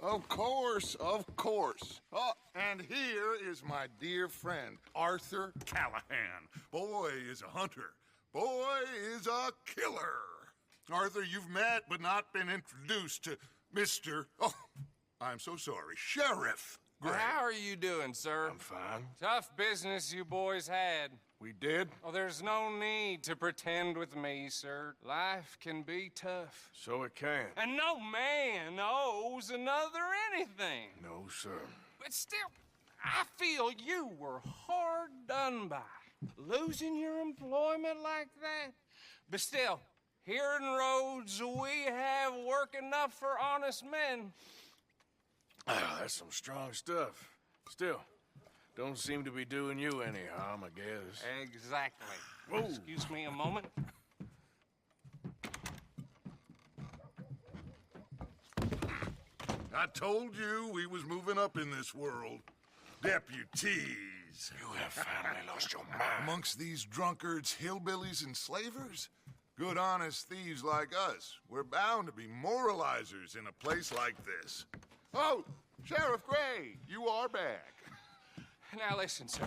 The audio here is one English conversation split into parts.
Of course, of course. Oh, and here is my dear friend, Arthur Callahan. Boy is a hunter. Boy is a killer. Arthur, you've met but not been introduced to Mr. Oh, I'm so sorry, Sheriff Gray. How are you doing, sir? I'm fine. Tough business you boys had. We did? Oh, there's no need to pretend with me, sir. Life can be tough. So it can. And no man owes another anything. No, sir. But still, I feel you were hard done by. Losing your employment like that. But still, here in Rhodes, we have work enough for honest men. Ah, that's some strong stuff. Still, don't seem to be doing you any harm, I guess. Exactly. Whoa. Excuse me a moment. I told you we was moving up in this world. Deputies. You have finally lost your mind. Amongst these drunkards, hillbillies, and slavers? Good honest thieves like us. We're bound to be moralizers in a place like this. Oh, Sheriff Gray, you are back. Now listen, sir.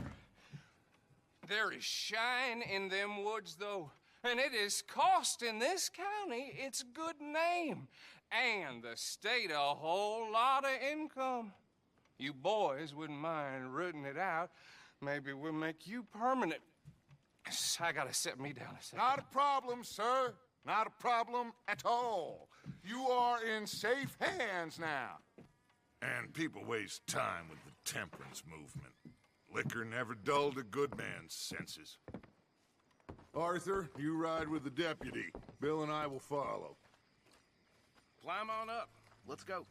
There is shine in them woods, though, and it is costing this county its good name, and the state a whole lot of income. You boys wouldn't mind rooting it out. Maybe we'll make you permanent. I gotta set me down a second. Not a problem, sir. Not a problem at all. You are in safe hands now. And people waste time with the temperance movement. Liquor never dulled a good man's senses. Arthur, you ride with the deputy. Bill and I will follow. Climb on up. Let's go.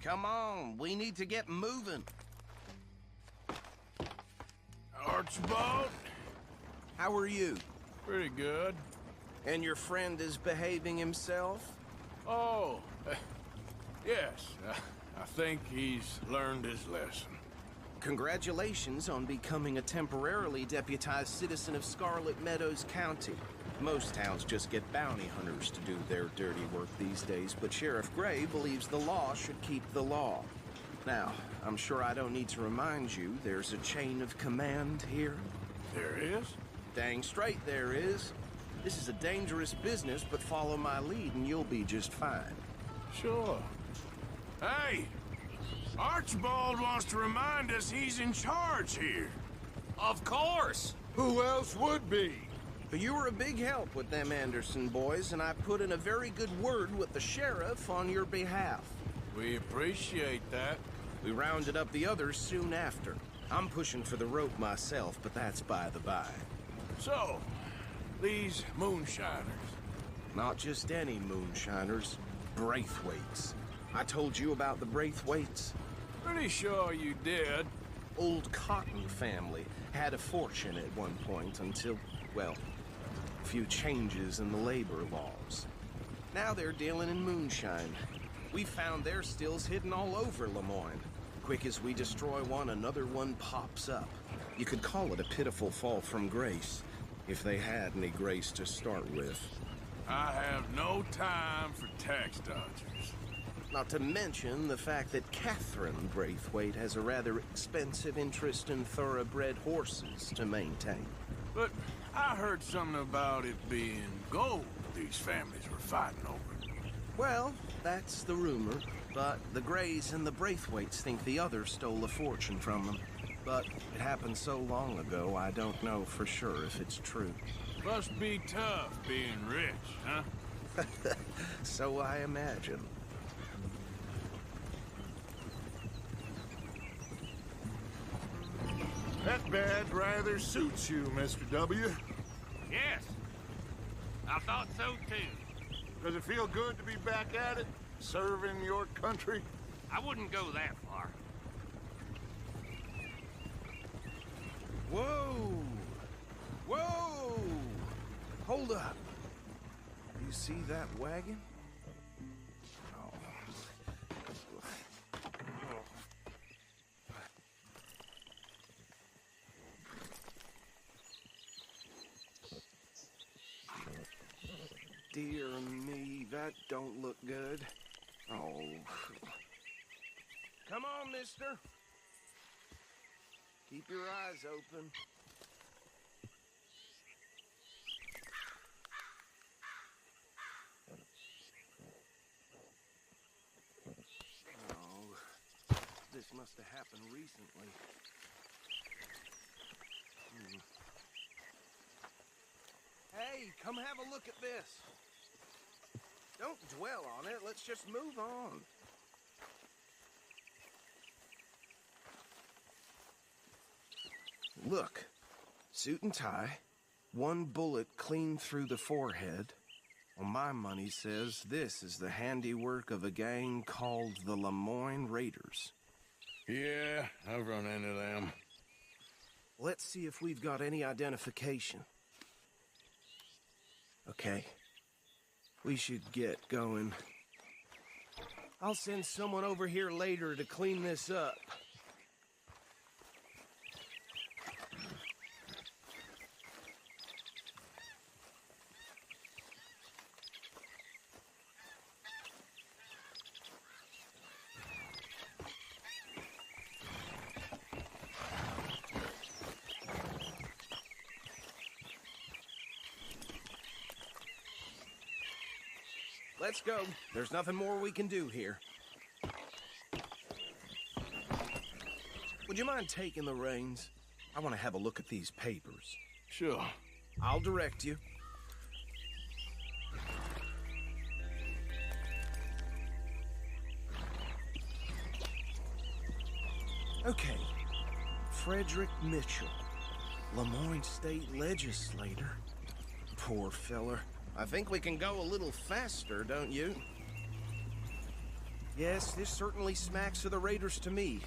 Come on, we need to get moving. Archibald? How are you? Pretty good. And your friend is behaving himself? Oh, yes. I think he's learned his lesson. Congratulations on becoming a temporarily deputized citizen of Scarlet Meadows County. Most towns just get bounty hunters to do their dirty work these days, but Sheriff Gray believes the law should keep the law. Now, I'm sure I don't need to remind you there's a chain of command here. There is? Dang straight there is. This is a dangerous business, but follow my lead and you'll be just fine. Sure. Hey! Archibald wants to remind us he's in charge here. Of course! Who else would be? You were a big help with them Anderson boys, and I put in a very good word with the sheriff on your behalf. We appreciate that. We rounded up the others soon after. I'm pushing for the rope myself, but that's by the by. So, these moonshiners. Not just any moonshiners, Braithwaites. I told you about the Braithwaites? Pretty sure you did. Old Cotton family had a fortune at one point until, well, a few changes in the labor laws. Now they're dealing in moonshine. We found their stills hidden all over Lemoyne. Quick as we destroy one, another one pops up. You could call it a pitiful fall from grace, if they had any grace to start with. I have no time for tax dodgers. Not to mention the fact that Catherine Braithwaite has a rather expensive interest in thoroughbred horses to maintain. But I heard something about it being gold these families were fighting over. Well, that's the rumor, but the Grays and the Braithwaites think the others stole a fortune from them. But it happened so long ago, I don't know for sure if it's true. Must be tough being rich, huh? So I imagine. That badge rather suits you, Mr. W. Yes, I thought so too. Does it feel good to be back at it, serving your country? I wouldn't go that far. Whoa! Whoa! Hold up. You see that wagon? that don't look good. Oh. Come on, mister. Keep your eyes open. Oh, this must have happened recently. Hey, come have a look at this. Don't dwell on it. Let's just move on. Look. Suit and tie. One bullet clean through the forehead. Well, my money says this is the handiwork of a gang called the Lemoyne Raiders. Yeah, I've run into them. Let's see if we've got any identification. Okay. We should get going. I'll send someone over here later to clean this up. Let's go. There's nothing more we can do here. Would you mind taking the reins? I want to have a look at these papers. Sure. I'll direct you. Okay. Frederick Mitchell, Lemoyne State Legislator. Poor feller. I think we can go a little faster, don't you? Yes, this certainly smacks of the Raiders to me.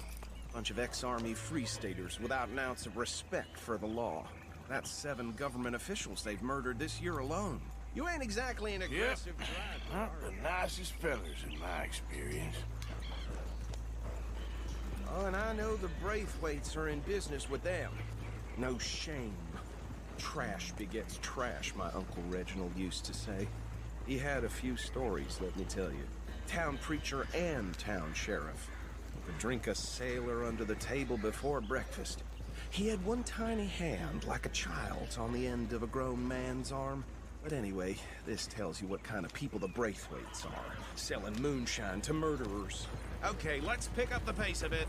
Bunch of ex-Army Free Staters without an ounce of respect for the law. That's 7 government officials they've murdered this year alone. You ain't exactly an aggressive driver. Not the nicest fellas in my experience. Oh, and I know the Braithwaites are in business with them. No shame. Trash begets trash, my Uncle Reginald used to say. He had a few stories, let me tell you. Town preacher and town sheriff. Could drink a sailor under the table before breakfast. He had one tiny hand, like a child's, on the end of a grown man's arm. But anyway, this tells you what kind of people the Braithwaites are. Selling moonshine to murderers. Okay, let's pick up the pace a bit.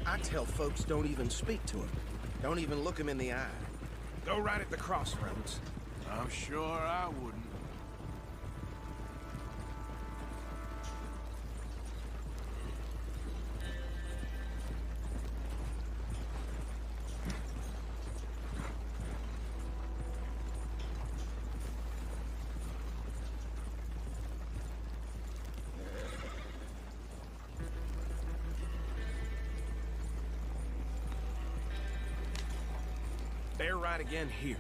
I tell folks don't even speak to him. Don't even look him in the eye. Go right at the crossroads. I'm sure I wouldn't. Bear right again here.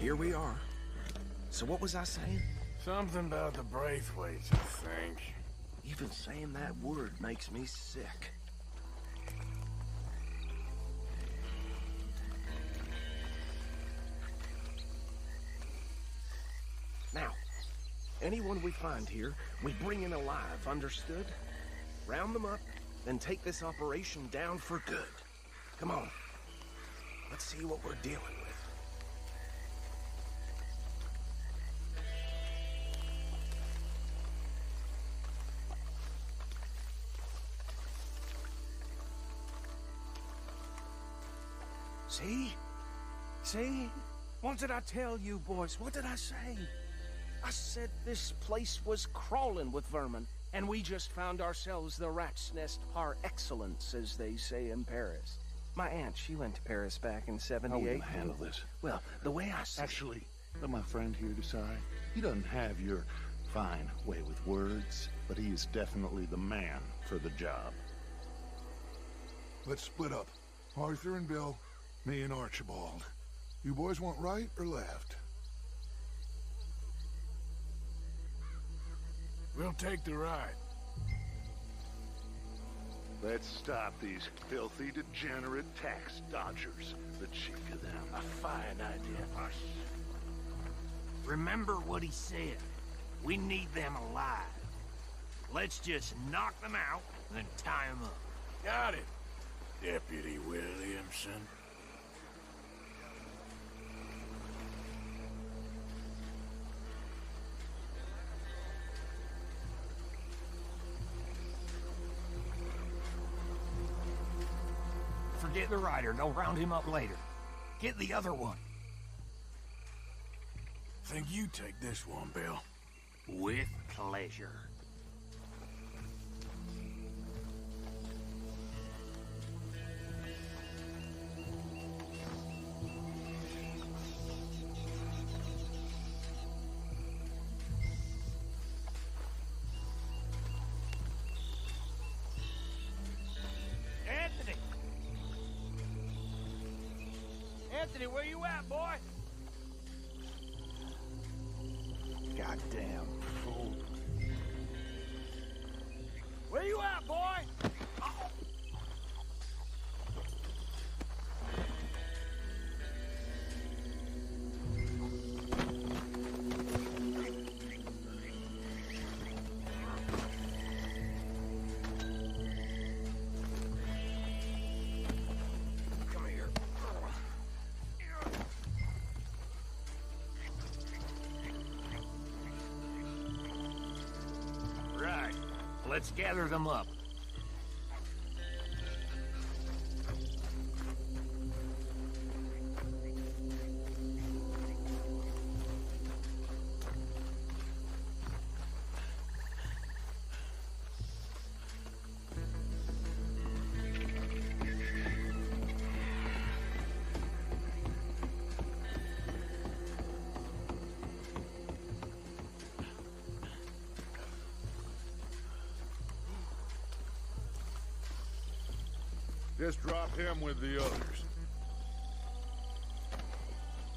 Here we are. So what was I saying? Something about the Braithwaites, I think. Even saying that word makes me sick. Now, Anyone we find here, we bring in alive, understood? Round them up, then take this operation down for good. Come on. Let's see what we're dealing with. See? See? What did I tell you, boys? What did I say? I said this place was crawling with vermin, and we just found ourselves the rat's nest par excellence, as they say in Paris. My aunt, she went to Paris back in '78. How are we gonna handle this? Well, the way I see Actually, let my friend here decide. He doesn't have your fine way with words, but he is definitely the man for the job. Let's split up. Arthur and Bill, me and Archibald. You boys want right or left? We'll take the ride. Let's stop these filthy, degenerate tax dodgers. The cheek of them. a fine idea. Remember what he said. We need them alive. Let's just knock them out, then tie them up. Got it, Deputy Williamson. Forget the rider. Don't round him up later. Get the other one. Think you take this one, Bill. With pleasure. Anthony! Anthony, where you at, boy? Goddamn fool. Where you at, boy? Come here. Right. Let's gather them up. Just drop him with the others.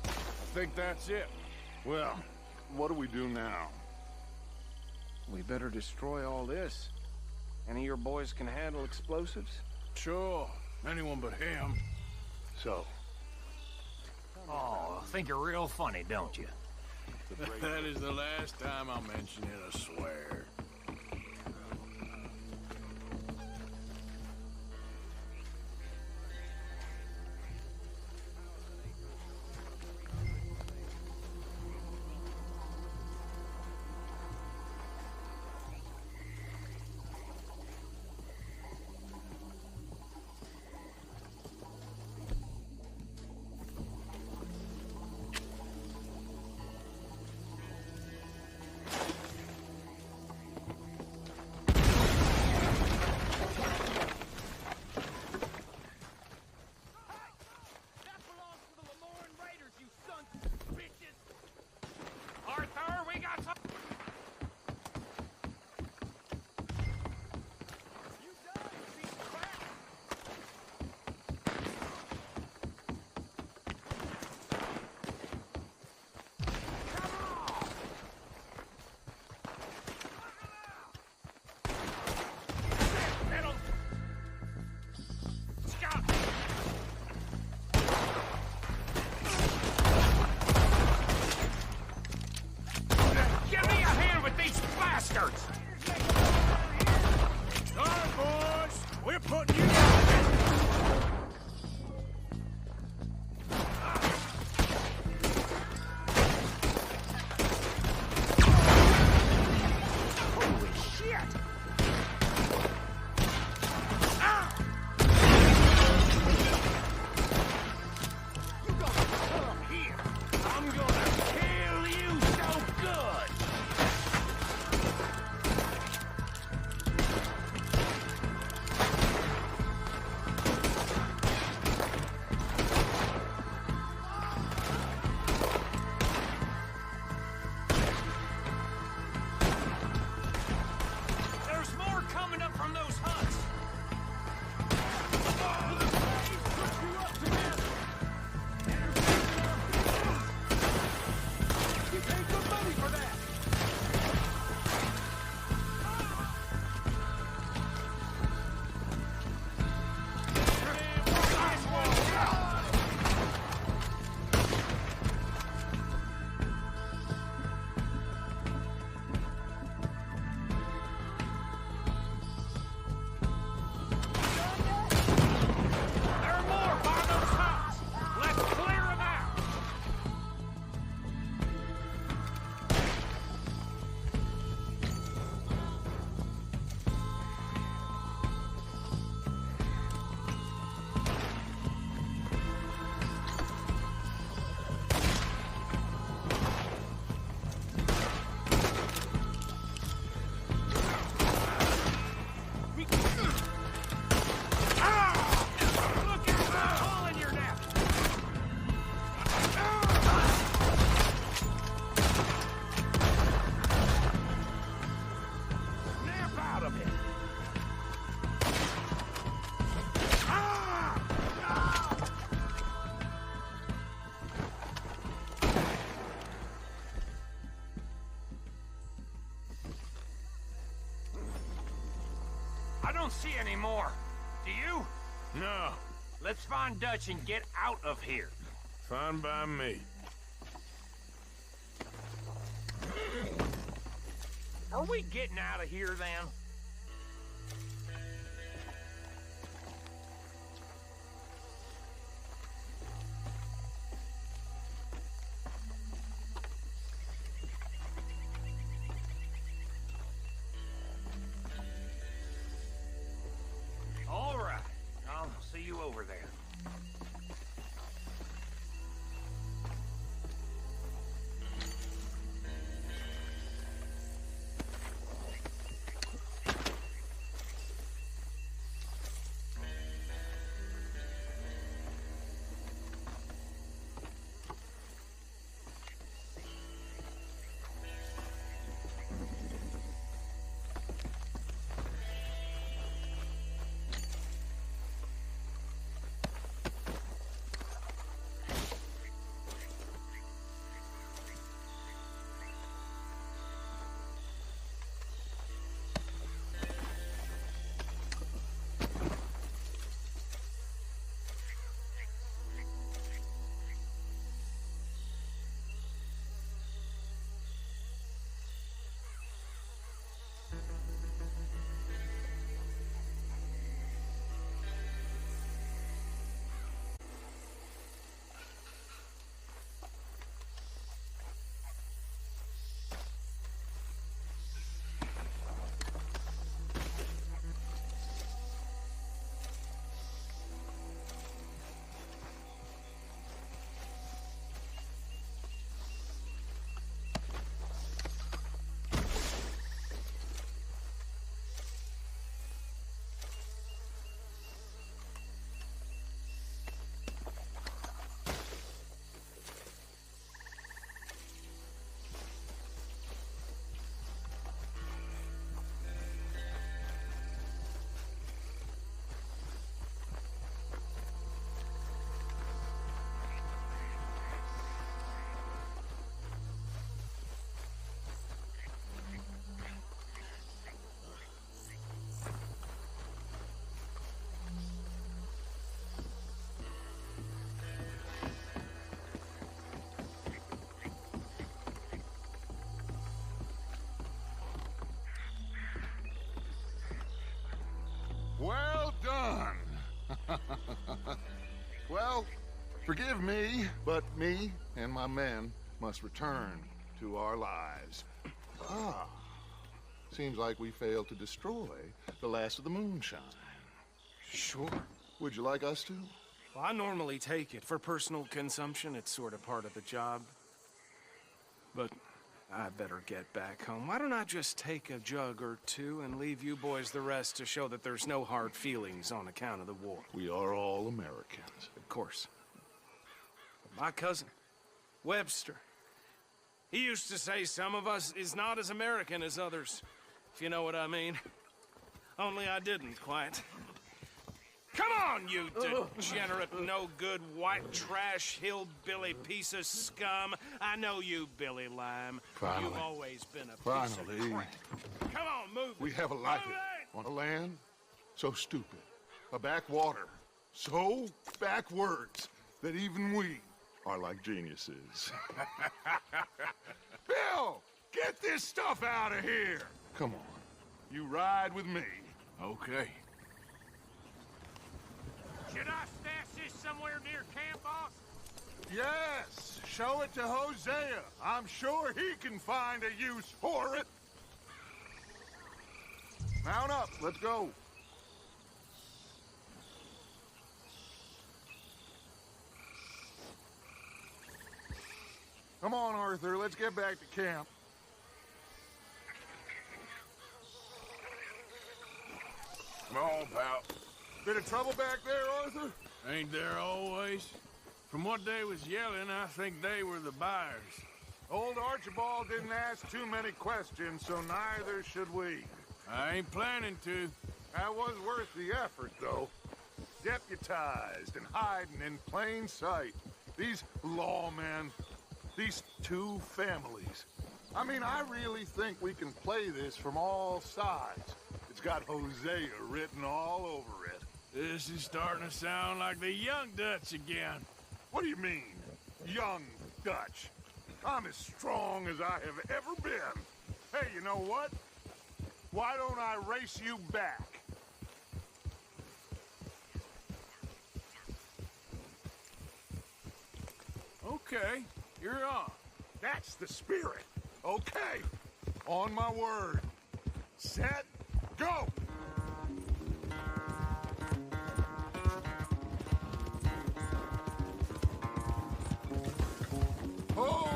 I think that's it. Well, what do we do now? We better destroy all this. Any of your boys can handle explosives? Sure. Anyone but him. So, Oh, think you're real funny, don't you? That is the last time I mention it, I swear. shirts. All right, boys. We're putting you down. Holy shit! You gonna come here? I'm gonna kill you so good! There's more coming up from those huts! You paid good money for that! There are more by those huts! Let's clear them out! Look out! A hole in your neck! Snap out of it! I don't see any more. Do you? No, Let's find Dutch and get out of here. fine by me. Are we getting out of here then? All right. I'll see you over there. Forgive me, but me and my men must return to our lives. Ah, seems like we failed to destroy the last of the moonshine. Sure. Would you like us to? Well, I normally take it. For personal consumption, it's sort of part of the job. But I better get back home. Why don't I just take a jug or two and leave you boys the rest to show that there's no hard feelings on account of the war? We are all Americans. Of course. My cousin, Webster, he used to say some of us is not as American as others, if you know what I mean. Only I didn't quite. Come on, you degenerate, no-good, white trash, hillbilly piece of scum. I know you, Billy Lime. Finally. You've always been a piece Finally. of crap. Come on, move it. We have a life Move it! on a land so stupid, a backwater so backwards that even we are like geniuses. Bill, get this stuff out of here. Come on, You ride with me. Okay. Should I stash this somewhere near camp, boss? Yes, show it to Hosea. I'm sure he can find a use for it. Mount up, let's go. Come on, Arthur, let's get back to camp. Come on, pal. Bit of trouble back there, Arthur? Ain't there always? From what they was yelling, I think they were the buyers. Old Archibald didn't ask too many questions, so neither should we. I ain't planning to. That was worth the effort, though. Deputized and hiding in plain sight. These lawmen, these two families. I mean, I really think we can play this from all sides. It's got Hosea written all over it. This is starting to sound like the Young Dutch again. What do you mean, young Dutch? I'm as strong as I have ever been. Hey, you know what? Why don't I race you back? Okay, you're on. That's the spirit. Okay, on my word. Set, go! Oh!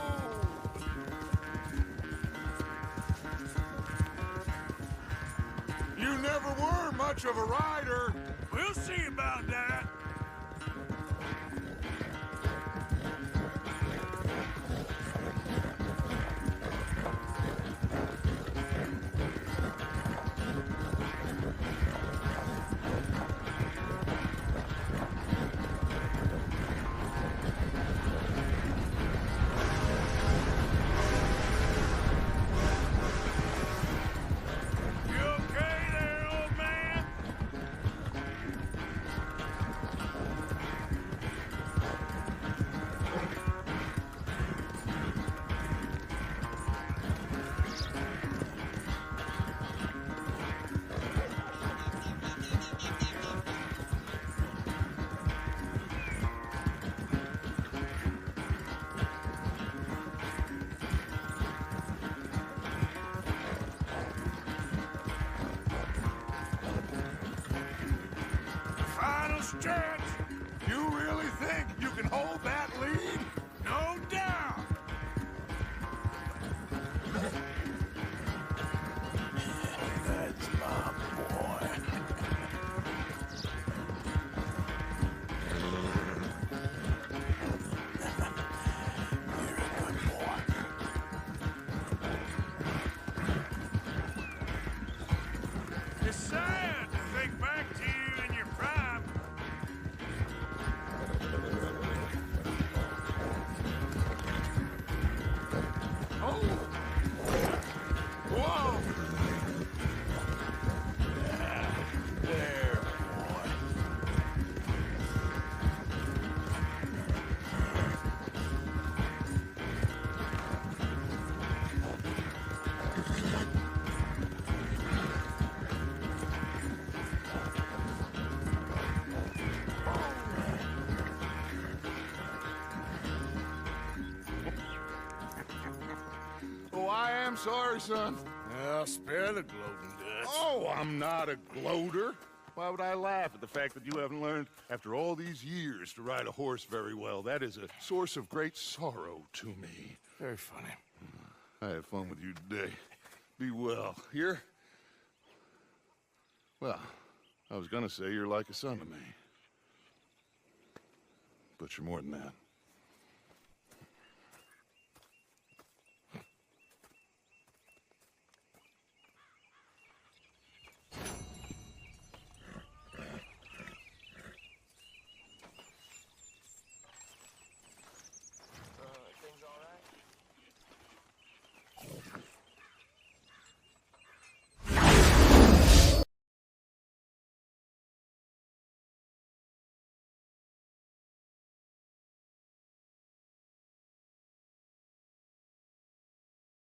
You never were much of a rider. We'll see about that. You okay there, old man? Final stretch. You really think you can hold that lead? No doubt. that's my boy. You're a good boy. It's sad to think back to you in your prime. Oh! Whoa! There, boy. sorry, son. Well, spare the gloating, Dutch. Oh, I'm not a gloater. Why would I laugh at the fact that you haven't learned, after all these years, to ride a horse very well? That is a source of great sorrow to me. Very funny. I had fun with you today. Be well. Here? Well, I was gonna say you're like a son to me. But you're more than that.